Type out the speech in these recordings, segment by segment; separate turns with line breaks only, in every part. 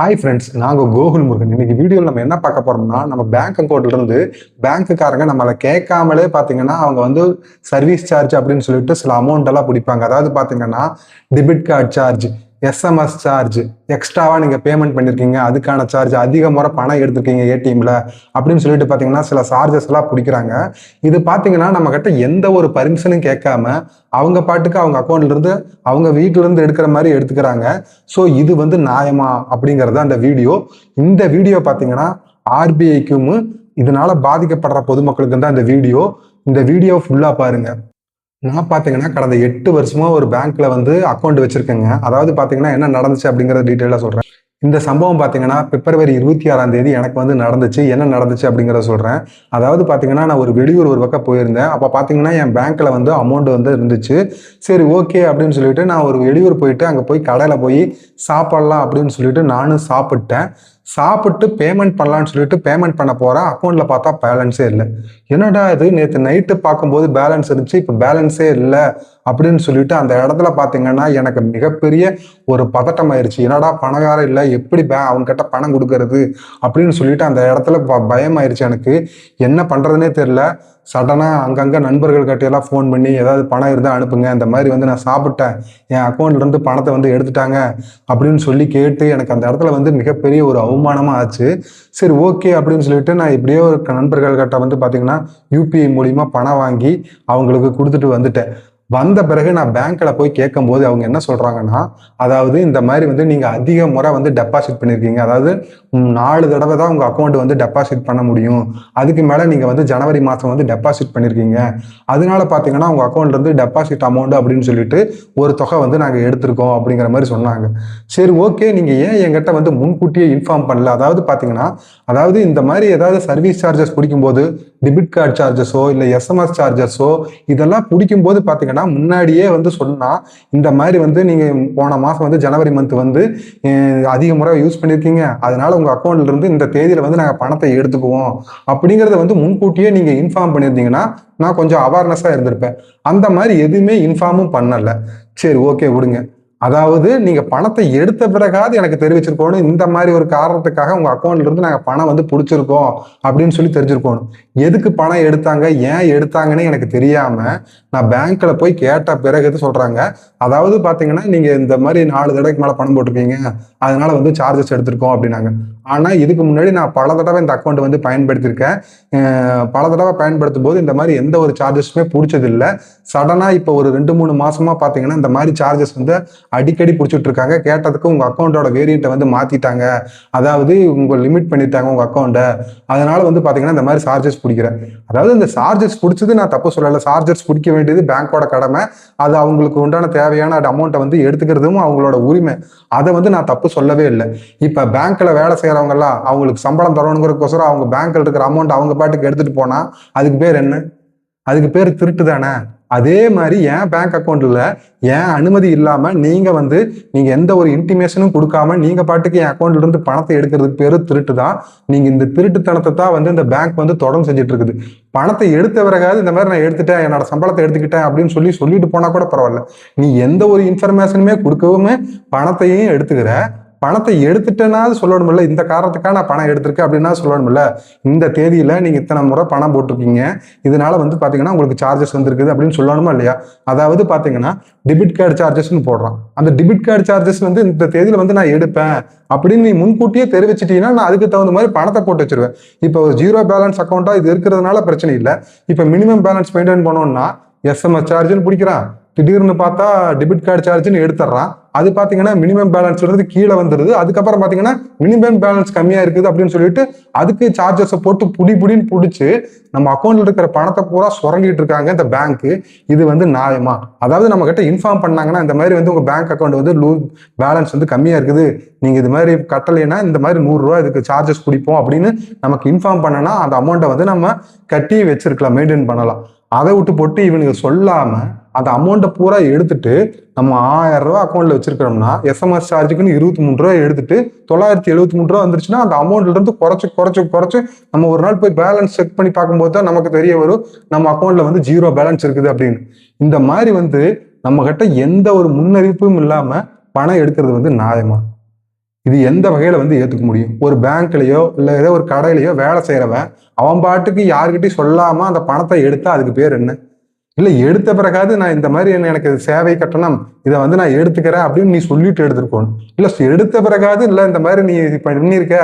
Hi friends, நாங்கள் கோகுல் முருகன். இன்னைக்கு வீடியோவில் நம்ம என்ன பார்க்க போறோம்னா, நம்ம பேங்க் அக்கௌண்ட்ல இருந்து பேங்க்குக்காரங்க நம்மளை கேட்காமலே பார்த்தீங்கன்னா அவங்க வந்து சர்வீஸ் சார்ஜ் அப்படின்னு சொல்லிட்டு சில அமௌண்ட் எல்லாம் பிடிப்பாங்க. அதாவது பார்த்தீங்கன்னா debit card charge, SMS charge, எக்ஸ்ட்ராவா நீங்க பேமெண்ட் பண்ணிருக்கீங்க அதுக்கான சார்ஜ், அதிக முறை பணம் எடுத்திருக்கீங்க ஏடிஎம்ல அப்படின்னு சொல்லிட்டு பார்த்தீங்கன்னா சில சார்ஜஸ் எல்லாம் பிடிக்கிறாங்க. இது பார்த்தீங்கன்னா நம்ம கிட்ட எந்த ஒரு பர்மிஷனும் கேட்காம அவங்க பாட்டுக்கு அவங்க அக்கௌண்ட்ல இருந்து அவங்க வீட்டுல இருந்து எடுக்கிற மாதிரி எடுத்துக்கிறாங்க. ஸோ இது வந்து நியாயமா அப்படிங்கிறது அந்த வீடியோ. இந்த வீடியோ பார்த்தீங்கன்னா ஆர்பிஐக்கும் இதனால பாதிக்கப்படுற பொதுமக்களுக்கு தான் இந்த வீடியோ. இந்த வீடியோ ஃபுல்லா பாருங்க. நான் பார்த்தீங்கன்னா கடந்த 8 வருஷமா ஒரு பேங்க்ல வந்து அக்கௌண்ட் வச்சிருக்கேங்க. அதாவது பார்த்தீங்கன்னா என்ன நடந்துச்சு அப்படிங்கிறத டீட்டெயிலாக சொல்றேன். இந்த சம்பவம் பார்த்தீங்கன்னா பிப்ரவரி 26ஆம் தேதி எனக்கு வந்து நடந்துச்சு. என்ன நடந்துச்சு அப்படிங்கிறத சொல்றேன். அதாவது பார்த்தீங்கன்னா நான் ஒரு வெளியூர் ஒரு பக்கம் போயிருந்தேன். அப்போ பார்த்தீங்கன்னா என் பேங்க்ல வந்து அமௌண்ட் வந்து இருந்துச்சு. சரி ஓகே அப்படின்னு சொல்லிட்டு நான் ஒரு வெளியூர் போயிட்டு அங்கே போய் கடையில் போய் சாப்பிடலாம் அப்படின்னு சொல்லிட்டு நானும் சாப்பிட்டேன். சாப்பிட்டு பேமெண்ட் பண்ணலான்னு சொல்லிட்டு பேமெண்ட் பண்ண போறேன். அக்கௌண்ட்ல பார்த்தா பேலன்ஸே இல்லை. என்னடா இது, நேற்று நைட்டு பார்க்கும்போது பேலன்ஸ் இருந்துச்சு, இப்போ பேலன்ஸே இல்லை அப்படின்னு சொல்லிட்டு அந்த இடத்துல பார்த்தீங்கன்னா எனக்கு மிகப்பெரிய ஒரு பதட்டம் ஆயிடுச்சு. என்னடா பணக்காரம் இல்லை, எப்படி அவங்க கிட்ட பணம் கொடுக்கறது அப்படின்னு சொல்லிட்டு அந்த இடத்துல பயம் ஆயிடுச்சு எனக்கு. என்ன பண்றதுனே தெரியல. சடனா அங்கங்க நண்பர்கள் கிட்டையெல்லாம் ஃபோன் பண்ணி ஏதாவது பணம் இருந்தால் அனுப்புங்க, இந்த மாதிரி வந்து நான் சாப்பிட்டேன், என் அக்கௌண்ட்ல இருந்து பணத்தை வந்து எடுத்துட்டாங்க அப்படின்னு சொல்லி கேட்டு எனக்கு அந்த இடத்துல வந்து மிகப்பெரிய ஒரு அவமானமா ஆச்சு. சரி ஓகே அப்படின்னு சொல்லிட்டு நான் இப்படியே ஒரு நண்பர்கள் கிட்ட வந்து பார்த்தீங்கன்னா யூபிஐ மூலியமா பணம் வாங்கி அவங்களுக்கு கொடுத்துட்டு வந்துட்டேன். வந்த பிறகு நான் பேங்க்ல போய் கேட்கும்போது அவங்க என்ன சொல்றாங்கன்னா, அதாவது இந்த மாதிரி வந்து நீங்க அதிக முறை வந்து டெபாசிட் பண்ணிருக்கீங்க, அதாவது 4 தடவை தான் உங்க அக்கௌண்ட் வந்து டெபாசிட் பண்ண முடியும், அதுக்கு மேல நீங்க வந்து ஜனவரி மாசம் வந்து டெபாசிட் பண்ணிருக்கீங்க, அதனால பாத்தீங்கன்னா உங்க அக்கௌண்ட்ல இருந்து டெபாசிட் அமௌண்ட் அப்படின்னு சொல்லிட்டு ஒரு தொகை வந்து நாங்க எடுத்திருக்கோம் அப்படிங்கிற மாதிரி சொன்னாங்க. சரி ஓகே, நீங்க ஏன் என்கிட்ட வந்து முன்கூட்டியே இன்ஃபார்ம் பண்ணல? அதாவது பாத்தீங்கன்னா அதாவது இந்த மாதிரி ஏதாவது சர்வீஸ் சார்ஜஸ் பிடிக்கும்போது டெபிட் கார்டு சார்ஜஸோ இல்லை எஸ்எம்எஸ் சார்ஜஸோ இதெல்லாம் பிடிக்கும்போது பார்த்தீங்கன்னா முன்னாடியே வந்து சொன்னா, இந்த மாதிரி வந்து நீங்க போன மாசம் வந்து ஜனவரி மந்த் வந்து அதிக முறை யூஸ் பண்ணியிருக்கீங்க, அதனால உங்க அக்கௌண்ட்ல இருந்து இந்த தேதியில வந்து நாங்கள் பணத்தை எடுத்துக்குவோம் அப்படிங்கிறத வந்து முன்கூட்டியே நீங்க இன்ஃபார்ம் பண்ணியிருந்தீங்கன்னா நான் கொஞ்சம் அவேர்னஸா இருந்திருப்பேன். அந்த மாதிரி எதுவுமே இன்ஃபார்மும் பண்ணல. சரி ஓகே விடுங்க. அதாவது நீங்க பணத்தை எடுத்த பிறகாவது எனக்கு தெரிவிச்சிருக்கணும், இந்த மாதிரி ஒரு காரணத்துக்காக உங்க அக்கௌண்ட்ல இருந்து நாங்க பணம் வந்து பிடிச்சிருக்கோம் அப்படின்னு சொல்லி தெரிஞ்சிருக்கணும். எதுக்கு பணம் எடுத்தாங்க, ஏன் எடுத்தாங்கன்னு எனக்கு தெரியாம நான் பேங்க்ல போய் கேட்ட பிறகு எது சொல்றாங்க, அதாவது பாத்தீங்கன்னா நீங்க இந்த மாதிரி 4 தடவைக்கு மேல பணம் போட்டிருக்கீங்க, அதனால வந்து சார்ஜஸ் எடுத்திருக்கோம் அப்படின்னாங்க. ஆனா இதுக்கு முன்னாடி நான் பல தடவை இந்த அக்கௌண்ட் வந்து பயன்படுத்தியிருக்கேன். பல தடவை பயன்படுத்தும் போது இந்த மாதிரி எந்த ஒரு சார்ஜஸுமே பிடிச்சது இல்லை. சடனா இப்போ ஒரு 2-3 மாசமா பாத்தீங்கன்னா இந்த மாதிரி சார்ஜஸ் வந்து அடிக்கடி பிடிச்சிட்டு இருக்காங்க. கேட்டதுக்கு உங்க அக்கௌண்டோட வேரியண்ட்டை வந்து மாத்திட்டாங்க, அதாவது உங்க லிமிட் பண்ணிட்டாங்க உங்க அக்கௌண்ட்டை, அதனால வந்து பாத்தீங்கன்னா இந்த மாதிரி சார்ஜஸ் பிடிக்கிறேன். அதாவது இந்த சார்ஜஸ் பிடிச்சது நான் தப்பு சொல்லலை. சார்ஜஸ் பிடிக்க வேண்டியது பேங்கோட கடமை. அது அவங்களுக்கு உண்டான தேவையான அமௌண்ட்டை வந்து எடுத்துக்கிறதும் அவங்களோட உரிமை. அதை வந்து நான் தப்பு சொல்லவே இல்லை. இப்ப பேங்க்ல வேலை செய்யறவங்க எல்லாம் அவங்களுக்கு சம்பளம் தரணுங்கிறதுக்கோசரம் அவங்க பேங்க்ல இருக்கிற அமௌண்ட் அவங்க பாட்டுக்கு எடுத்துட்டு போனா அதுக்கு பேர் என்ன? அதுக்கு பேர் திருட்டு தானே. அதே மாதிரி என் பேங்க் அக்கௌண்ட்ல என் அனுமதி இல்லாம நீங்க எந்த ஒரு இன்டிமேஷனும் கொடுக்காம நீங்க பாட்டுக்கு என் அக்கௌண்ட்ல இருந்து பணத்தை எடுக்கிறதுக்கு பேரு திருட்டு தான். நீங்க இந்த திருட்டுத்தனத்தை தான் வந்து இந்த பேங்க் வந்து தொடர்ந்து செஞ்சுட்டு இருக்குது. பணத்தை எடுத்த பிறகாவது இந்த மாதிரி நான் எடுத்துட்டேன், என்னோட சம்பளத்தை எடுத்துக்கிட்டேன் அப்படின்னு சொல்லிட்டு போனா கூட பரவாயில்ல. நீ எந்த ஒரு இன்ஃபர்மேஷனுமே கொடுக்கவுமே பணத்தையும் எடுத்துக்கிற. பணத்தை எடுத்துட்டேனாவது சொல்லணும்ல, இந்த காரணத்துக்காக நான் பணம் எடுத்திருக்கேன் அப்படின்னா சொல்லணும்ல. இந்த தேதியில நீங்க இத்தனை முறை பணம் போட்டிருக்கீங்க, இதனால வந்து பாத்தீங்கன்னா உங்களுக்கு சார்ஜஸ் வந்திருக்குது அப்படின்னு சொல்லணுமா இல்லையா? அதாவது பாத்தீங்கன்னா டெபிட் கார்டு சார்ஜஸ்ன்னு போடுறான். அந்த டெபிட் கார்டு சார்ஜஸ் வந்து இந்த தேதியில வந்து நான் எடுப்பேன் அப்படின்னு நீ முன்கூட்டியே தெரிவிச்சிட்டீங்கன்னா நான் அதுக்கு தகுந்த மாதிரி பணத்தை போட்டு வச்சிருவேன். இப்போ ஒரு 0 பேலன்ஸ் அக்கௌண்டா இது இருக்கிறதுனால பிரச்சனை இல்லை. இப்போ மினிமம் பேலன்ஸ் மெயின்டைன் பண்ணோம்னா எஸ்எம்எஸ் சார்ஜ்னு பிடிக்கிறான், திடீர்னு பார்த்தா டெபிட் கார்டு சார்ஜ்னு எடுத்துடுறான். அது பாத்தீங்கன்னா மினிமம் பேலன்ஸ் கீழே வந்துருது. அதுக்கப்புறம் பாத்தீங்கன்னா மினிமம் பேலன்ஸ் கம்மியா இருக்குது அப்படின்னு சொல்லிட்டு அதுக்கு சார்ஜஸை போட்டு புடின்னு பிடிச்சு நம்ம அக்கௌண்ட்ல இருக்கிற பணத்தை பூரா சுரண்டிட்டு இருக்காங்க இந்த பேங்க். இது வந்து நியாயமா? அதாவது நம்ம கிட்ட இன்ஃபார்ம் பண்ணாங்கன்னா இந்த மாதிரி வந்து உங்க பேங்க் அக்கௌண்ட் வந்து பேலன்ஸ் வந்து கம்மியா இருக்குது, நீங்க இது மாதிரி கட்டலைன்னா இந்த மாதிரி 100 ரூபாய் இதுக்கு சார்ஜஸ் பிடிப்போம் அப்படின்னு நமக்கு இன்ஃபார்ம் பண்ணனா அந்த அமௌண்ட்டை வந்து நம்ம கட்டி வச்சிருக்கலாம், மெயின்டைன் பண்ணலாம். அதை விட்டு போட்டு இவனுக்கு சொல்லாம அந்த அமௌண்ட்டை பூரா எடுத்துட்டு நம்ம 1000 ரூபாய் அக்கௌண்ட்ல வச்சிருக்கிறோம்னா எஸ்எம்எஸ் சார்ஜுக்குன்னு 23 ரூபாய் எடுத்துட்டு 973 ரூபா வந்துருச்சுன்னா அந்த அமௌண்ட்ல இருந்து குறைச்சு நம்ம ஒரு நாள் போய் பேலன்ஸ் செக் பண்ணி பார்க்கும்போது தான் நமக்கு தெரிய வரும் நம்ம அக்கௌண்ட்ல வந்து 0 பேலன்ஸ் இருக்குது அப்படின்னு. இந்த மாதிரி வந்து நம்ம கிட்ட எந்த ஒரு முன்னறிவிப்பும் இல்லாம பணம் எடுக்கிறது வந்து நியாயமா? இது எந்த வகையில வந்து ஏத்துக்க முடியும்? ஒரு பேங்க்லயோ இல்ல ஏதோ ஒரு கடையிலயோ வேலை செய்யறவன் அவன் பாட்டுக்கு யாருக்கிட்டையும் சொல்லாம அந்த பணத்தை எடுத்தா அதுக்கு பேர் என்ன? இல்ல எடுத்த பிறகாவது நான் இந்த மாதிரி எனக்கு சேவை கட்டணம் இதை வந்து நான் எடுத்துக்கிறேன் அப்படின்னு நீ சொல்லிட்டு எடுத்துருக்கணும். இல்ல எடுத்த பிறகாவது இல்ல இந்த மாதிரி நீ இப்ப பண்ணிருக்க,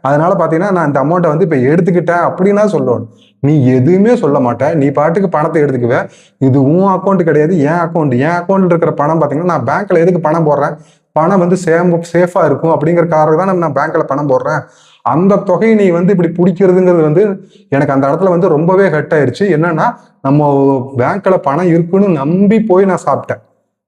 அதனால பாத்தீங்கன்னா நான் இந்த அமௌண்ட்டை வந்து இப்ப எடுத்துக்கிட்டேன் அப்படின்னா சொல்லணும். நீ எதுவுமே சொல்ல மாட்ட, நீ பாட்டுக்கு பணத்தை எடுத்துக்குவ. இது உன் அக்கௌண்ட் கிடையாது, என் அக்கௌண்ட். என் அக்கௌண்ட்ல இருக்கிற பணம் பாத்தீங்கன்னா நான் பேங்க்ல எதுக்கு பணம் போடுறேன்? பணம் வந்து சேஃபா இருக்கும் அப்படிங்கிற காரணம் தான் நான் பேங்க்ல பணம் போடுறேன். அந்த தொகையை நீ வந்து இப்படி பிடிக்கிறதுங்கிறது வந்து எனக்கு அந்த இடத்துல வந்து ரொம்பவே ஹர்ட் ஆயிருச்சு. என்னன்னா, நம்ம பேங்க்ல பணம் இருக்குன்னு நம்பி போய் நான் சாப்பிட்டேன்.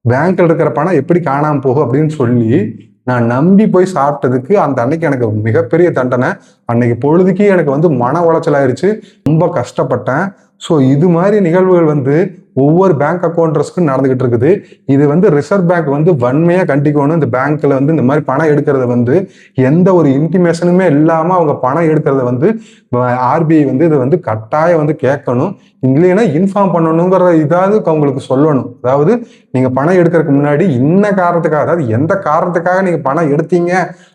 பேங்க்ல இருக்கிற பணம் எப்படி காணாம போகும் அப்படின்னு சொல்லி நான் நம்பி போய் சாப்பிட்டதுக்கு அந்த அன்னைக்கு எனக்கு மிகப்பெரிய தண்டனை. அன்னைக்கு பொழுதுக்கு எனக்கு வந்து மன உளைச்சல் ஆயிருச்சு. ரொம்ப கஷ்டப்பட்டேன். ஸோ இது மாதிரி நிகழ்வுகள் வந்து ஒவ்வொரு பேங்க் அக்கௌண்டர்ஸ்க்கும் நடந்துகிட்டு இருக்குது. இது வந்து ரிசர்வ் பேங்க் வந்து வன்மையா கண்டிக்கணும். இந்த பேங்க்ல வந்து இந்த மாதிரி பணம் எடுக்கிறத வந்து எந்த ஒரு இன்டிமேஷனுமே இல்லாம அவங்க பணம் எடுக்கிறத வந்து ஆர்பிஐ வந்து இதை வந்து கட்டாயம் வந்து கேட்கணும். இல்லைன்னா இன்ஃபார்ம் பண்ணணுங்கிற இதாவது அவங்களுக்கு சொல்லணும். அதாவது நீங்க பணம் எடுக்கிறதுக்கு முன்னாடி இன்ன காரணத்துக்காக, அதாவது எந்த காரணத்துக்காக நீங்க பணம் எடுத்தீங்க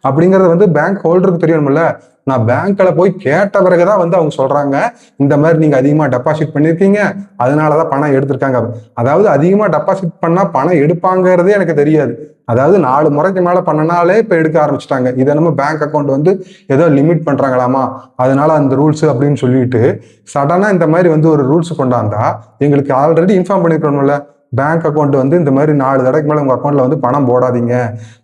அப்படிங்கறது வந்து பேங்க் ஹோல்டருக்கு தெரியணும்ல. நான் பேங்க்ல போய் கேட்ட பிறகுதான் வந்து அவங்க சொல்றாங்க, இந்த மாதிரி நீங்க அதிகமா டெபாசிட் பண்ணிருக்கீங்க, அதனாலதான் பணம் எடுத்திருக்காங்க. அதாவது அதிகமா டெபாசிட் பண்ணா பணம் எடுப்பாங்கிறதே எனக்கு தெரியாது. அதாவது 4 முறைக்கு மேல பண்ணனாலே இப்ப எடுக்க ஆரம்பிச்சிட்டாங்க. இதை நம்ம பேங்க் அக்கௌண்ட் வந்து ஏதோ லிமிட் பண்றாங்களாமா, அதனால அந்த ரூல்ஸ் அப்படின்னு சொல்லிட்டு சடனா இந்த மாதிரி வந்து ஒரு ரூல்ஸ் கொண்டாந்தா எங்களுக்கு ஆல்ரெடி இன்ஃபார்ம் பண்ணிருக்கணும்ல. பேங்க் அக்கௌண்ட் வந்து இந்த மாதிரி 4 தடவைக்கு மேல உங்க அக்கௌண்ட்ல வந்து பணம் போடாதீங்க,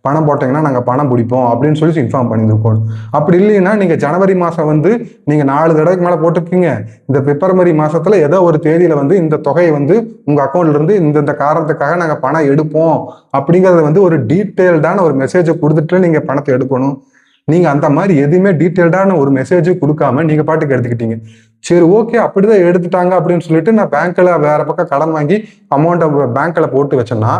பணம் போட்டீங்கன்னா நாங்க பணம் பிடிப்போம் அப்படின்னு சொல்லி இன்ஃபார்ம் பண்ணியிருக்கோம். அப்படி இல்லைன்னா நீங்க ஜனவரி மாசம் வந்து நீங்க 4 தடவைக்கு மேல போட்டிருக்கீங்க, இந்த பிப்ரவரி மாசத்துல ஏதோ ஒரு தேதியில வந்து இந்த தொகையை வந்து உங்க அக்கௌண்ட்ல இருந்து இந்த காரணத்துக்காக நாங்க பணம் எடுப்போம் அப்படிங்கறத வந்து ஒரு டீட்டெயில்டான ஒரு மெசேஜை கொடுத்துட்டு நீங்க பணத்தை எடுக்கணும். நீங்க அந்த மாதிரி எதுவுமே டீட்டெயில்டான ஒரு மெசேஜ் கொடுக்காம நீங்க பாட்டுக்கு எடுத்துக்கிட்டீங்க. சரி, ஓகே, அப்படிதான் எடுத்துட்டாங்க அப்படின்னு சொல்லிட்டு நான் பேங்க்ல வேற பக்கம் கடன் வாங்கி அமௌண்ட்டை பேங்க்ல போட்டு வச்சேன்னா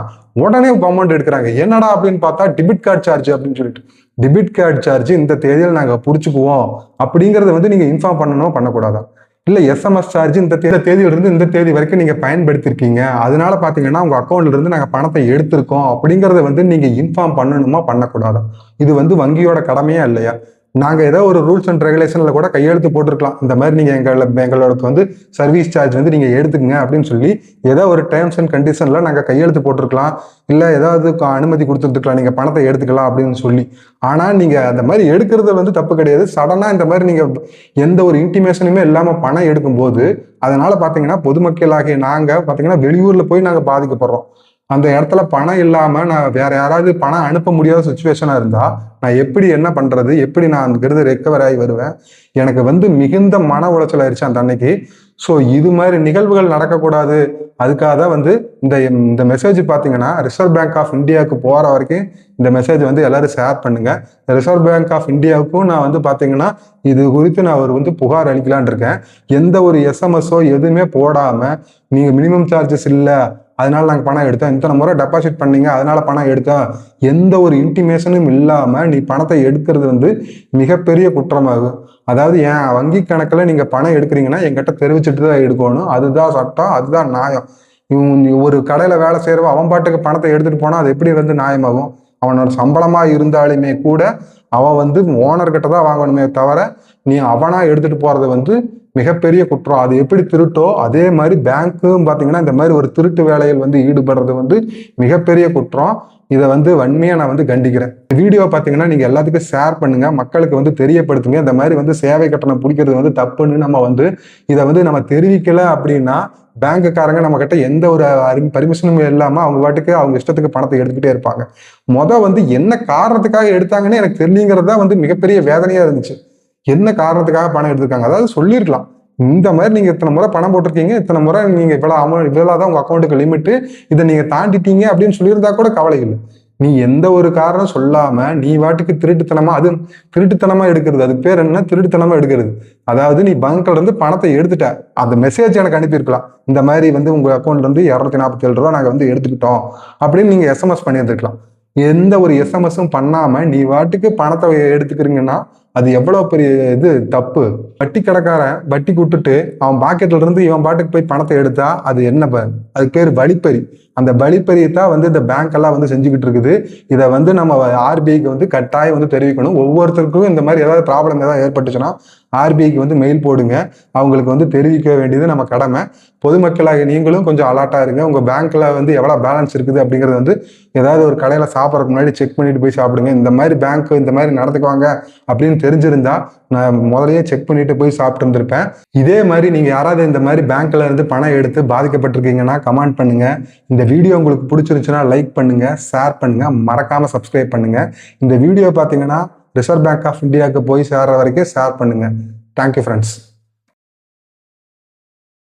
உடனே அமௌண்ட் எடுக்கிறாங்க. என்னடா அப்படின்னு பார்த்தா டெபிட் கார்டு சார்ஜ் அப்படின்னு சொல்லிட்டு, டெபிட் கார்டு சார்ஜ் இந்த தேதியில் நாங்க புடிச்சுக்குவோம் அப்படிங்கறத வந்து நீங்க இன்ஃபார்ம் பண்ணணும், பண்ணக்கூடாதா? இல்ல எஸ்எம்எஸ் சார்ஜ் இந்த தேதியில இருந்து இந்த தேதி வரைக்கும் நீங்க பயன்படுத்திருக்கீங்க, அதனால பாத்தீங்கன்னா உங்க அக்கௌண்ட்ல இருந்து நாங்க பணத்தை எடுத்திருக்கோம் அப்படிங்கறத வந்து நீங்க இன்ஃபார்ம் பண்ணணுமா, பண்ணக்கூடாதா? இது வந்து வங்கியோட கடமையா இல்லையா? நாங்க ஏதோ ஒரு ரூல்ஸ் அண்ட் ரெகுலேஷன்ல கூட கையெழுத்து போட்டிருக்கலாம், இந்த மாதிரி நீங்க எங்களோட வந்து சர்வீஸ் சார்ஜ் வந்து நீங்க எடுத்துக்கங்க அப்படின்னு சொல்லி ஏதோ ஒரு டேர்ம்ஸ் அண்ட் கண்டிஷன்ல நாங்க கையெழுத்து போட்டிருக்கலாம், இல்ல ஏதாவது அனுமதி கொடுத்துருக்கலாம், நீங்க பணத்தை எடுத்துக்கலாம் அப்படின்னு சொல்லி. ஆனா நீங்க அந்த மாதிரி எடுக்கிறது வந்து தப்பு கிடையாது. சடனா இந்த மாதிரி நீங்க எந்த ஒரு இன்டிமேஷனுமே இல்லாம பணம் எடுக்கும்போது அதனால பாத்தீங்கன்னா பொதுமக்களாகிய நாங்க பாத்தீங்கன்னா வெளியூர்ல போய் நாங்க பாதிக்கப்படுறோம். அந்த இடத்துல பணம் இல்லாம நான் வேற யாராவது பணம் அனுப்ப முடியாத சுச்சுவேஷனா இருந்தா நான் எப்படி என்ன பண்றது, எப்படி நான் அங்கிருந்து ரெக்கவர் ஆகி வருவேன்? எனக்கு வந்து மிகுந்த மன உளைச்சல் ஆயிடுச்சு அந்த அன்னைக்கு. ஸோ இது மாதிரி நிகழ்வுகள் நடக்கக்கூடாது, அதுக்காக தான் வந்து இந்த மெசேஜ் பார்த்தீங்கன்னா ரிசர்வ் பேங்க் ஆஃப் இந்தியாவுக்கு போற வரைக்கும் இந்த மெசேஜ் வந்து எல்லாரும் ஷேர் பண்ணுங்க. ரிசர்வ் பேங்க் ஆஃப் இந்தியாவுக்கும் நான் வந்து பார்த்தீங்கன்னா இது குறித்து நான் வந்து புகார் அளிக்கலான் இருக்கேன். எந்த ஒரு எஸ்எம்எஸோ எதுவுமே போடாம நீங்க மினிமம் சார்ஜஸ் இல்லை அதனால நாங்கள் பணம் எடுத்தோம், இத்தனை முறை டெபாசிட் பண்ணீங்க அதனால பணம் எடுத்தோம், எந்த ஒரு இன்டிமேஷனும் இல்லாம நீ பணத்தை எடுக்கிறது வந்து மிகப்பெரிய குற்றமாகும். அதாவது என் வங்கி கணக்குல நீங்க பணம் எடுக்கிறீங்கன்னா என்கிட்ட தெரிவிச்சுட்டு தான் எடுக்கணும். அதுதான் சட்டம், அதுதான் நியாயம். ஒரு கடையில வேலை செய்யறவன் அவன் பாட்டுக்கு பணத்தை எடுத்துட்டு போனா அது எப்படி வந்து நியாயமாகும்? அவனோட சம்பளமா இருந்தாலுமே கூட அவன் வந்து ஓனர்கிட்ட தான் வாங்கணுமே தவிர நீ அவனா எடுத்துட்டு போறது வந்து மிகப்பெரிய குற்றம். அது எப்படி திருட்டோ அதே மாதிரி பேங்க்கும் பாத்தீங்கன்னா இந்த மாதிரி ஒரு திருட்டு வேலையில் வந்து ஈடுபடுறது வந்து மிகப்பெரிய குற்றம். இதை வந்து வன்மையா நான் வந்து கண்டிக்கிறேன். வீடியோ பாத்தீங்கன்னா நீங்க எல்லாத்துக்கும் ஷேர் பண்ணுங்க, மக்களுக்கு வந்து தெரியப்படுத்துங்க. இந்த மாதிரி வந்து சேவை கட்டணம் பிடிக்கிறது வந்து தப்புன்னு நம்ம வந்து இதை வந்து நம்ம தெரிவிக்கல அப்படின்னா பேங்குக்காரங்க நம்ம கிட்ட எந்த ஒரு பர்மிஷனும் இல்லாம அவங்க பாட்டுக்கு அவங்க இஷ்டத்துக்கு பணத்தை எடுத்துக்கிட்டே இருப்பாங்க. வந்து என்ன காரணத்துக்காக எடுத்தாங்கன்னு எனக்கு தெரியலங்கிறது தான் வந்து மிகப்பெரிய வேதனையா இருந்துச்சு. என்ன காரணத்துக்காக பணம் எடுத்திருக்காங்க, அதாவது சொல்லியிருக்கலாம், இந்த மாதிரி நீங்க இத்தனை முறை பணம் போட்டிருக்கீங்க, இத்தனை முறை நீங்க இவ்வளவு அமௌண்ட் இவ்வளவுதான் உங்க அக்கௌண்ட்டுக்கு லிமிட், இதை நீங்க தாண்டிட்டீங்க அப்படின்னு சொல்லியிருந்தா கூட கவலை இல்லை. நீ எந்த ஒரு காரணம் சொல்லாம நீ வாட்டுக்கு திருட்டுத்தனமா, அது திருட்டுத்தனமா எடுக்கிறது, அதுக்கு பேர் என்ன, திருட்டுத்தனமா எடுக்கிறது. அதாவது நீ பேங்க்ல இருந்து பணத்தை எடுத்துட்ட, அந்த மெசேஜ் எனக்கு அனுப்பியிருக்கலாம், இந்த மாதிரி வந்து உங்க அக்கௌண்ட்ல இருந்து 247 ரூபா நாங்க வந்து எடுத்துக்கிட்டோம் அப்படின்னு நீங்க எஸ்எம்எஸ் பண்ணியிருந்துருக்கலாம். எந்த ஒரு எஸ்எம்எஸும் பண்ணாம நீ வாட்டுக்கு பணத்தை எடுத்துக்கிறீங்கன்னா அது எவ்வளவு பெரிய இது தப்பு. வட்டி கடைக்காரன் வட்டி விட்டுட்டு அவன் பாக்கெட்ல இருந்து இவன் பாட்டுக்கு போய் பணத்தை எடுத்தா அது என்ன, அதுக்கு பேர் வழிப்பறி. அந்த பலிப்பறியத்தான் வந்து இந்த பேங்க் எல்லாம் வந்து செஞ்சுக்கிட்டு இருக்குது. இதை வந்து நம்ம ஆர்பிஐக்கு வந்து கட்டாயம் வந்து தெரிவிக்கணும். ஒவ்வொருத்தருக்கும் இந்த மாதிரி ஏதாவது ப்ராப்ளம் ஏதாவது ஏற்பட்டுச்சுன்னா ஆர்பிஐக்கு வந்து மெயில் போடுங்க. அவங்களுக்கு வந்து தெரிவிக்க வேண்டியது நம்ம கடமை. பொதுமக்களாக நீங்களும் கொஞ்சம் அலர்ட்டா இருங்க. உங்க பேங்க்ல வந்து எவ்வளவு பேலன்ஸ் இருக்குது அப்படிங்கறது வந்து ஏதாவது ஒரு கடையில சாப்பிட்றதுக்கு முன்னாடி செக் பண்ணிட்டு போய் சாப்பிடுங்க. இந்த மாதிரி பேங்க் இந்த மாதிரி நடந்துக்குவாங்க அப்படின்னு தெரிஞ்சிருந்தா நான் முதலையே செக் பண்ணிட்டு போய் சாப்பிட்டு இருந்திருப்பேன். இதே மாதிரி நீங்க யாராவது இந்த மாதிரி பேங்க்ல இருந்து பணம் எடுத்து பாதிக்கப்பட்டிருக்கீங்கன்னா கமெண்ட் பண்ணுங்க. இந்த வீடியோ உங்களுக்கு பிடிச்சிருந்துச்சுன்னா லைக் பண்ணுங்க, ஷேர் பண்ணுங்க, மறக்காம சப்ஸ்கிரைப் பண்ணுங்க. இந்த வீடியோ பாத்தீங்கன்னா ரிசர்வ் பேங்க் ஆஃப் இந்தியாவுக்கு போய் சேர்ற வரைக்கும் ஷேர் பண்ணுங்க. Thank you friends.